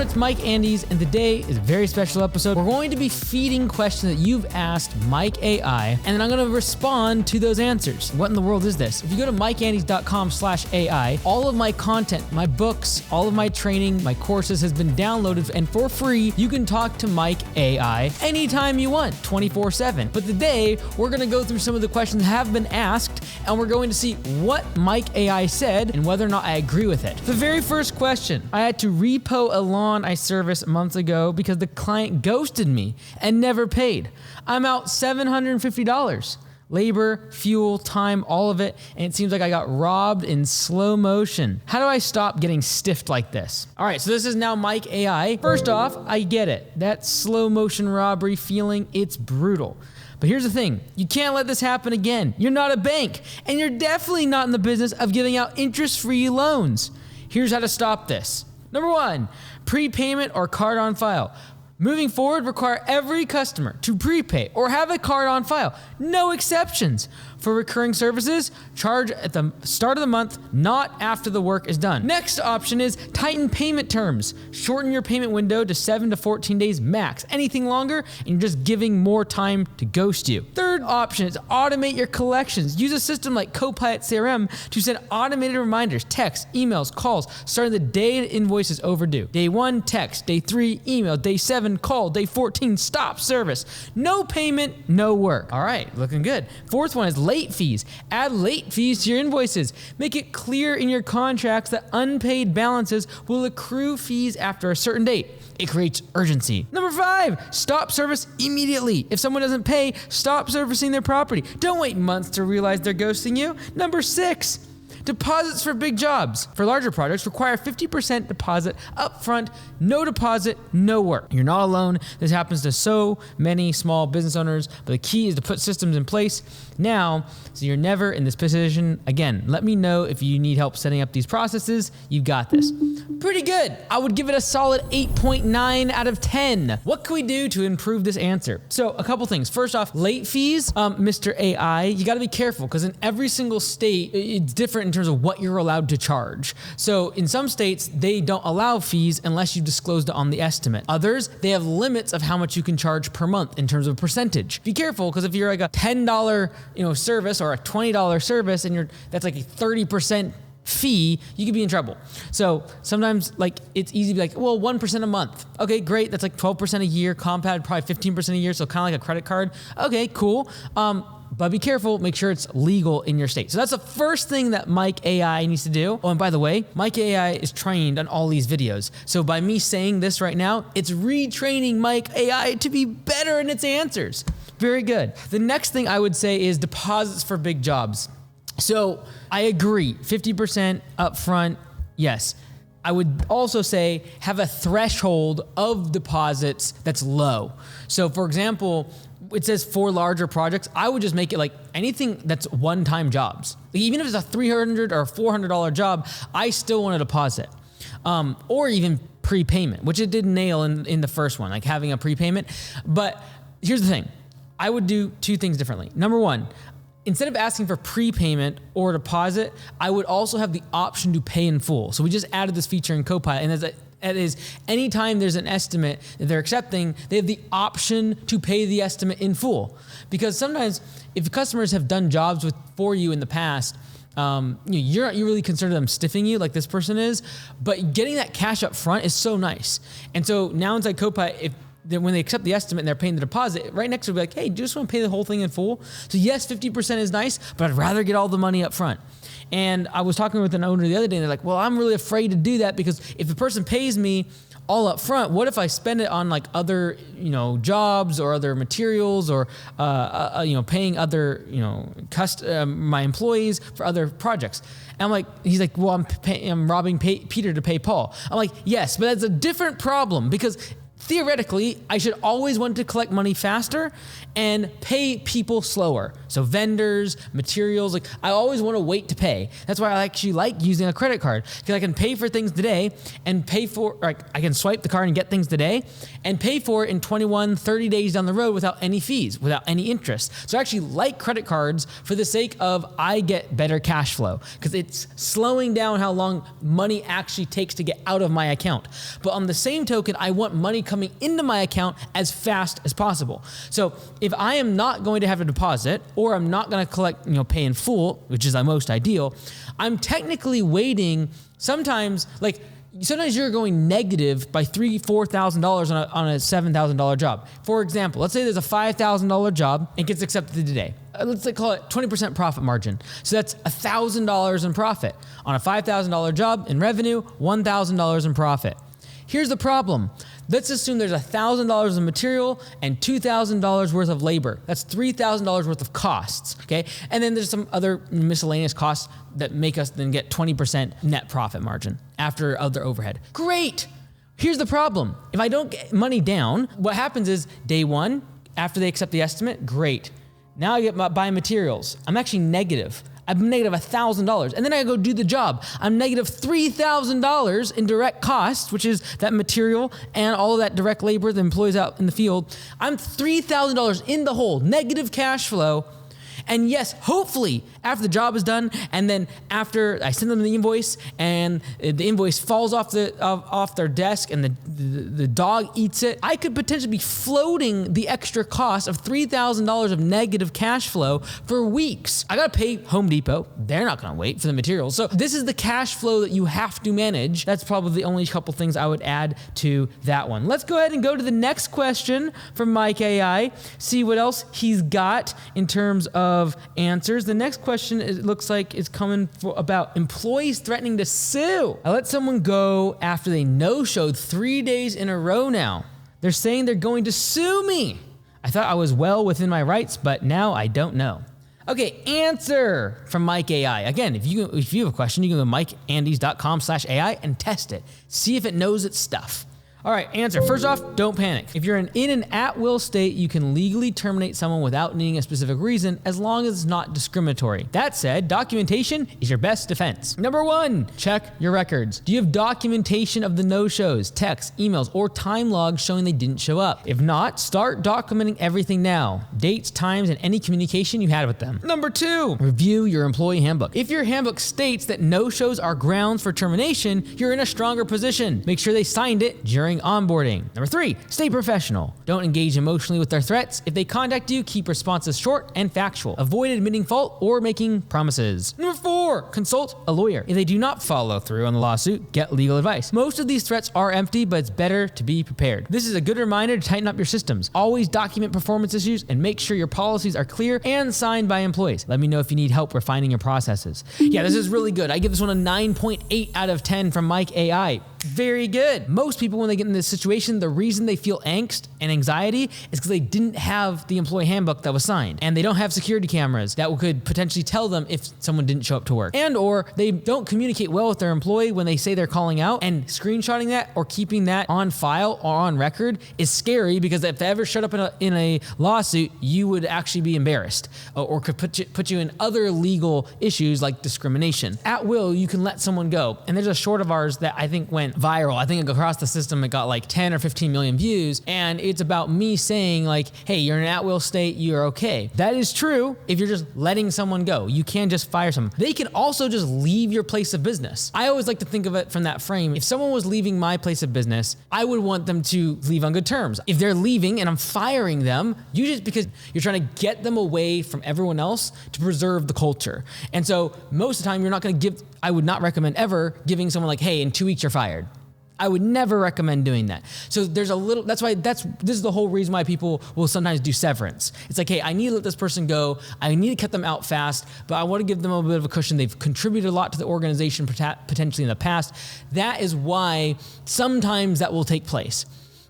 it's Mike Andes, and today is a very special episode. We're going to be feeding questions that you've asked Mike AI, and then I'm going to respond to those answers. What in the world is this? If you go to mikeandes.com/AI, all of my content, my books, all of my training, my courses has been downloaded, and for free, you can talk to Mike AI anytime you want, 24/7. But today, we're going to go through some of the questions that have been asked, and we're going to see what Mike AI said and whether or not I agree with it. The very first question, I had to repo a lawn I serviced months ago because the client ghosted me and never paid. I'm out $750. Labor, fuel, time, all of it, and it seems like I got robbed in slow motion. How do I stop getting stiffed like this? All right, so this is now Mike AI. First off, I get it. That slow motion robbery feeling, it's brutal. But here's the thing, you can't let this happen again. You're not a bank, and you're definitely not in the business of giving out interest-free loans. Here's how to stop this. Number one, prepayment or card on file. Moving forward, require every customer to prepay or have a card on file. No exceptions. For recurring services, charge at the start of the month, not after the work is done. Next option is tighten payment terms. Shorten your payment window to 7 to 14 days max. Anything longer, and you're just giving more time to ghost you. Third option is automate your collections. Use a system like Copilot CRM to send automated reminders, texts, emails, calls, starting the day an invoice is overdue. Day 1, text. Day 3, email. Day 7, call. Day 14, stop service. No payment, no work. All right, looking good. Fourth one is late fees. Add late fees to your invoices. Make it clear in your contracts that unpaid balances will accrue fees after a certain date. It creates urgency. Number 5, stop service immediately. If someone doesn't pay, stop servicing their property. Don't wait months to realize they're ghosting you. Number 6, deposits for big jobs. For larger projects, require 50% deposit upfront. No deposit, no work. You're not alone. This happens to so many small business owners, but the key is to put systems in place now so you're never in this position again. Let me know if you need help setting up these processes. You got this. Pretty good. I would give it a solid 8.9 out of 10. What can we do to improve this answer? So a couple things. First off, late fees, Mr. AI, you got to be careful because in every single state, it's different in terms of what you're allowed to charge. So in some states, they don't allow fees unless you disclosed it on the estimate. Others, they have limits of how much you can charge per month in terms of percentage. Be careful because if you're like a $10 service or a $20 service and that's like a 30% fee, you could be in trouble. So sometimes it's easy to be like, well, 1% a month. Okay, great. That's like 12% a year, compounded probably 15% a year. So kind of like a credit card. Okay, cool. But be careful, make sure it's legal in your state. So that's the first thing that Mike AI needs to do. Oh, and by the way, Mike AI is trained on all these videos. So by me saying this right now, it's retraining Mike AI to be better in its answers. Very good. The next thing I would say is deposits for big jobs. So I agree, 50% upfront, yes. I would also say have a threshold of deposits that's low. So for example, it says for larger projects, I would just make it like anything that's one-time jobs. Even if it's a $300 or $400 job, I still want a deposit. Or even prepayment, which it did nail in the first one, like having a prepayment. But here's the thing, I would do 2 things differently. Number 1, instead of asking for prepayment or deposit, I would also have the option to pay in full. So we just added this feature in Copilot, and that is anytime there's an estimate that they're accepting, they have the option to pay the estimate in full. Because sometimes if customers have done jobs for you in the past, you're not really concerned with them stiffing you like this person is, but getting that cash up front is so nice. And so now inside Copilot, when they accept the estimate and they're paying the deposit, right next to it will be like, hey, do you just want to pay the whole thing in full? So yes, 50% is nice, but I'd rather get all the money up front. And I was talking with an owner the other day, and they're like, well, I'm really afraid to do that because if the person pays me all up front, what if I spend it on like other, jobs or other materials or, paying other, my employees for other projects? And I'm like, he's like, well, I'm robbing Peter to pay Paul. I'm like, yes, but that's a different problem because theoretically, I should always want to collect money faster and pay people slower. So vendors, materials, like I always want to wait to pay. That's why I actually like using a credit card, because I can pay for things today and I can swipe the card and get things today and pay for it in 21, 30 days down the road without any fees, without any interest. So I actually like credit cards for the sake of I get better cash flow, because it's slowing down how long money actually takes to get out of my account. But on the same token, I want money coming into my account as fast as possible. So if I am not going to have a deposit, or I'm not going to collect, pay in full, which is the most ideal, I'm technically waiting. Sometimes you're going negative by $3,000, $4,000 on a $7,000 job. For example, let's say there's a $5,000 job and gets accepted today. Let's call it 20% profit margin. So that's $1,000 in profit. On a $5,000 job in revenue, $1,000 in profit. Here's the problem. Let's assume there's $1,000 in material and $2,000 worth of labor. That's $3,000 worth of costs, okay? And then there's some other miscellaneous costs that make us then get 20% net profit margin after other overhead. Great! Here's the problem. If I don't get money down, what happens is day one, after they accept the estimate, great. Now I get buy materials. I'm actually negative. I'm negative $1,000. And then I go do the job. I'm negative $3,000 in direct costs, which is that material and all of that direct labor, the employees out in the field. I'm $3,000 in the hole, negative cash flow. And yes, hopefully after the job is done, and then after I send them the invoice and the invoice falls off their desk and the dog eats it, I could potentially be floating the extra cost of $3,000 of negative cash flow for weeks. I gotta pay Home Depot. They're not gonna wait for the materials. So this is the cash flow that you have to manage. That's probably the only couple things I would add to that one. Let's go ahead and go to the next question from Mike AI, see what else he's got in terms of answers. The next question, it looks like, is coming about employees threatening to sue. I let someone go after they no-showed 3 days in a row now. They're saying they're going to sue me. I thought I was well within my rights, but now I don't know. Okay, answer from Mike AI. Again, if you have a question, you can go to mikeandys.com/AI and test it. See if it knows its stuff. All right, answer. First off, don't panic. If you're in an at-will state, you can legally terminate someone without needing a specific reason, as long as it's not discriminatory. That said, documentation is your best defense. Number 1, check your records. Do you have documentation of the no-shows, texts, emails, or time logs showing they didn't show up? If not, start documenting everything now. Dates, times, and any communication you had with them. Number 2, review your employee handbook. If your handbook states that no-shows are grounds for termination, you're in a stronger position. Make sure they signed it during onboarding. Number 3, stay professional. Don't engage emotionally with their threats. If they contact you, keep responses short and factual. Avoid admitting fault or making promises. Number 4, consult a lawyer. If they do not follow through on the lawsuit, get legal advice. Most of these threats are empty, but it's better to be prepared. This is a good reminder to tighten up your systems. Always document performance issues and make sure your policies are clear and signed by employees. Let me know if you need help refining your processes. Yeah, this is really good. I give this one a 9.8 out of 10 from Mike AI. Very good. Most people, when they get in this situation, the reason they feel angst and anxiety is because they didn't have the employee handbook that was signed, and they don't have security cameras that could potentially tell them if someone didn't show up to work, and or they don't communicate well with their employee when they say they're calling out, and screenshotting that or keeping that on file or on record is scary, because if they ever showed up in a lawsuit, you would actually be embarrassed or could put you in other legal issues like discrimination. At will, you can let someone go, and there's a short of ours that I think went viral. I think across the system it got like 10 or 15 million views, and it's about me saying like, hey, you're in an at-will state, you're okay. That is true if you're just letting someone go. You can just fire someone. They can also just leave your place of business. I always like to think of it from that frame. If someone was leaving my place of business, I would want them to leave on good terms. If they're leaving and I'm firing them, usually it's because you're trying to get them away from everyone else to preserve the culture. And so most of the time you're not going to I would not recommend ever giving someone like, hey, in 2 weeks you're fired. I would never recommend doing that. So there's this is the whole reason why people will sometimes do severance. It's like, hey, I need to let this person go. I need to cut them out fast, but I want to give them a bit of a cushion. They've contributed a lot to the organization potentially in the past. That is why sometimes that will take place.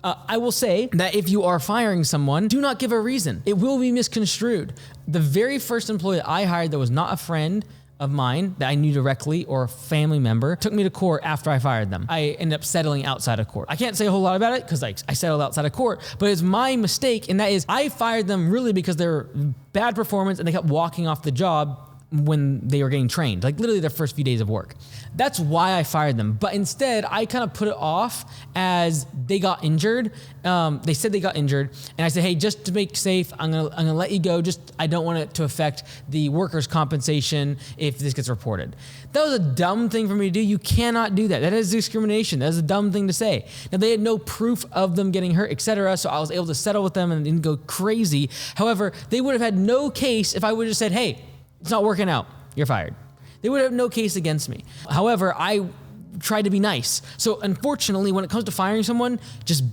I will say that if you are firing someone, do not give a reason. It will be misconstrued. The very first employee that I hired that was not a friend of mine that I knew directly or a family member took me to court after I fired them. I ended up settling outside of court. I can't say a whole lot about it because I settled outside of court, but it's my mistake, and that is I fired them really because they were bad performance and they kept walking off the job when they were getting trained, like literally their first few days of work. That's why I fired them. But instead, I kind of put it off as they got injured. They said they got injured, and I said, hey, just to make safe, I'm gonna let you go. I don't want it to affect the workers' compensation if this gets reported. That was a dumb thing for me to do. You cannot do that. That is discrimination. That is a dumb thing to say. Now, they had no proof of them getting hurt, etc., so I was able to settle with them and didn't go crazy. However, they would have had no case if I would have said, hey, it's not working out, you're fired. They would have no case against me. However, I tried to be nice. So unfortunately, when it comes to firing someone, just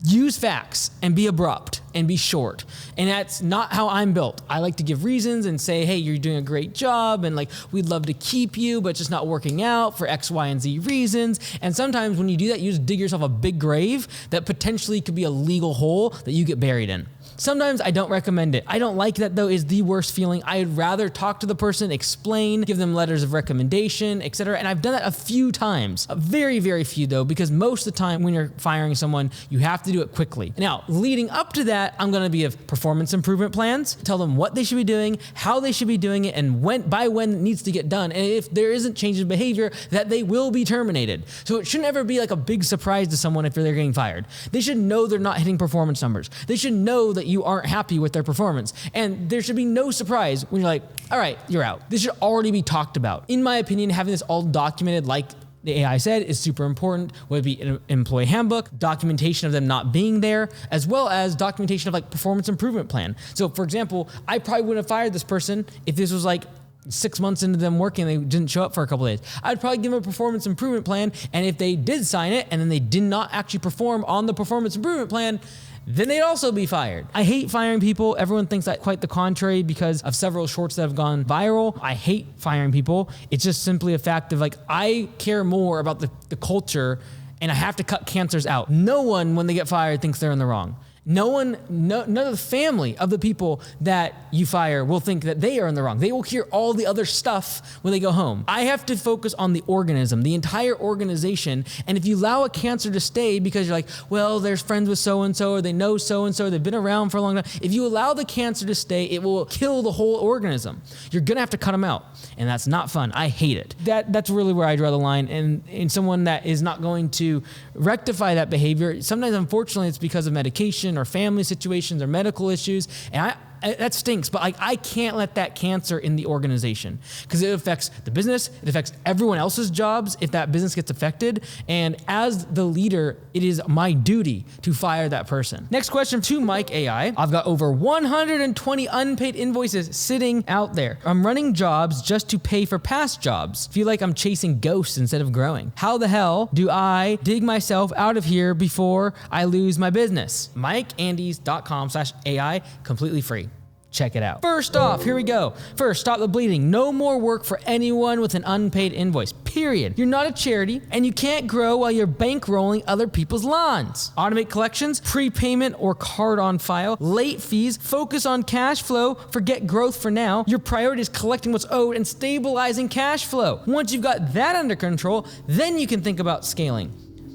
use facts and be abrupt and be short. And that's not how I'm built. I like to give reasons and say, hey, you're doing a great job, and like, we'd love to keep you, but it's just not working out for X, Y, and Z reasons. And sometimes when you do that, you just dig yourself a big grave that potentially could be a legal hole that you get buried in. Sometimes I don't recommend it. I don't like that, though. Is the worst feeling. I'd rather talk to the person, explain, give them letters of recommendation, etc. And I've done that a few times. Very, very few, though, because most of the time when you're firing someone, you have to do it quickly. Now, leading up to that, I'm going to be of performance improvement plans, tell them what they should be doing, how they should be doing it, and when it needs to get done. And if there isn't change in behavior, that they will be terminated. So it shouldn't ever be like a big surprise to someone if they're getting fired. They should know they're not hitting performance numbers. They should know that you aren't happy with their performance. And there should be no surprise when you're like, all right, you're out. This should already be talked about. In my opinion, having this all documented, like the AI said, is super important. Whether it be an employee handbook, documentation of them not being there, as well as documentation of like performance improvement plan. So for example, I probably wouldn't have fired this person if this was like 6 months into them working, they didn't show up for a couple of days. I'd probably give them a performance improvement plan, and if they did sign it and then they did not actually perform on the performance improvement plan, then they'd also be fired. I hate firing people. Everyone thinks that quite the contrary because of several shorts that have gone viral. I hate firing people. It's just simply a fact of like, I care more about the culture, and I have to cut cancers out. No one, when they get fired, thinks they're in the wrong. None of the family of the people that you fire will think that they are in the wrong. They will hear all the other stuff when they go home. I have to focus on the organism, the entire organization. And if you allow a cancer to stay because you're like, well, they're friends with so-and-so, or they know so-and-so, they've been around for a long time. If you allow the cancer to stay, it will kill the whole organism. You're gonna have to cut them out. And that's not fun. I hate it. That's really where I draw the line. And in someone that is not going to rectify that behavior, sometimes unfortunately it's because of medication or family situations or medical issues. And that stinks, but like, I can't let that cancer in the organization because it affects the business. It affects everyone else's jobs if that business gets affected. And as the leader, it is my duty to fire that person. Next question to Mike AI. I've got over 120 unpaid invoices sitting out there. I'm running jobs just to pay for past jobs. Feel like I'm chasing ghosts instead of growing. How the hell do I dig myself out of here before I lose my business? MikeAndes.com/AI, completely free. Check it out. First off, here we go. First, stop the bleeding. No more work for anyone with an unpaid invoice, period. You're not a charity, and you can't grow while you're bankrolling other people's lawns. Automate collections, prepayment or card on file, late fees, focus on cash flow, forget growth for now. Your priority is collecting what's owed and stabilizing cash flow. Once you've got that under control, then you can think about scaling.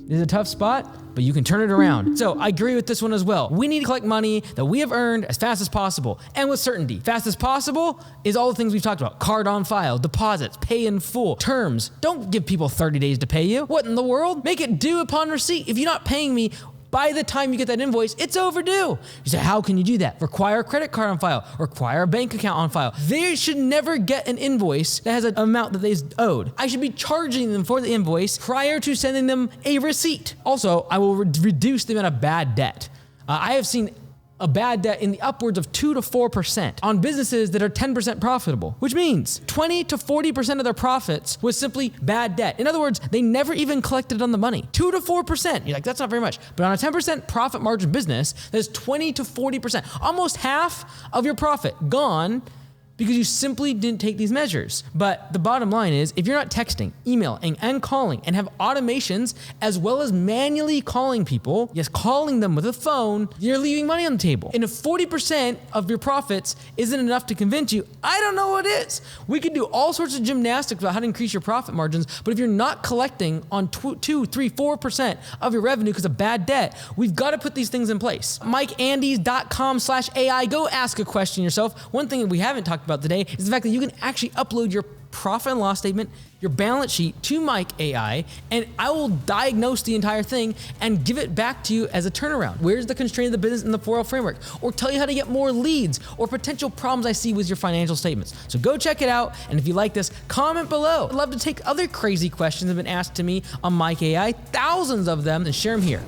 This is a tough spot, but you can turn it around. So I agree with this one as well. We need to collect money that we have earned as fast as possible and with certainty. Fast as possible is all the things we've talked about. Card on file, deposits, pay in full, terms. Don't give people 30 days to pay you. What in the world? Make it due upon receipt. If you're not paying me, by the time you get that invoice, it's overdue. You say, how can you do that? Require a credit card on file, require a bank account on file. They should never get an invoice that has an amount that they owed. I should be charging them for the invoice prior to sending them a receipt. Also, I will reduce the amount of bad debt. I have seen a bad debt in the upwards of 2 to 4% on businesses that are 10% profitable, which means 20 to 40% of their profits was simply bad debt. In other words, they never even collected on the money. 2 to 4%. You're like, that's not very much. But on a 10% profit margin business, that's 20 to 40%. Almost half of your profit gone because you simply didn't take these measures. But the bottom line is, if you're not texting, emailing, and calling, and have automations, as well as manually calling people, yes, calling them with a phone, you're leaving money on the table. And if 40% of your profits isn't enough to convince you, I don't know what is. We could do all sorts of gymnastics about how to increase your profit margins, but if you're not collecting on 2, 3, 4% of your revenue because of bad debt, we've got to put these things in place. MikeAndes.com/AI. Go ask a question yourself. One thing that we haven't talked about today is the fact that you can actually upload your profit and loss statement, your balance sheet to Mike AI, and I will diagnose the entire thing and give it back to you as a turnaround. Where's the constraint of the business in the 4L framework? Or tell you how to get more leads or potential problems I see with your financial statements. So go check it out, and if you like this, comment below. I'd love to take other crazy questions that have been asked to me on Mike AI, thousands of them, and share them here.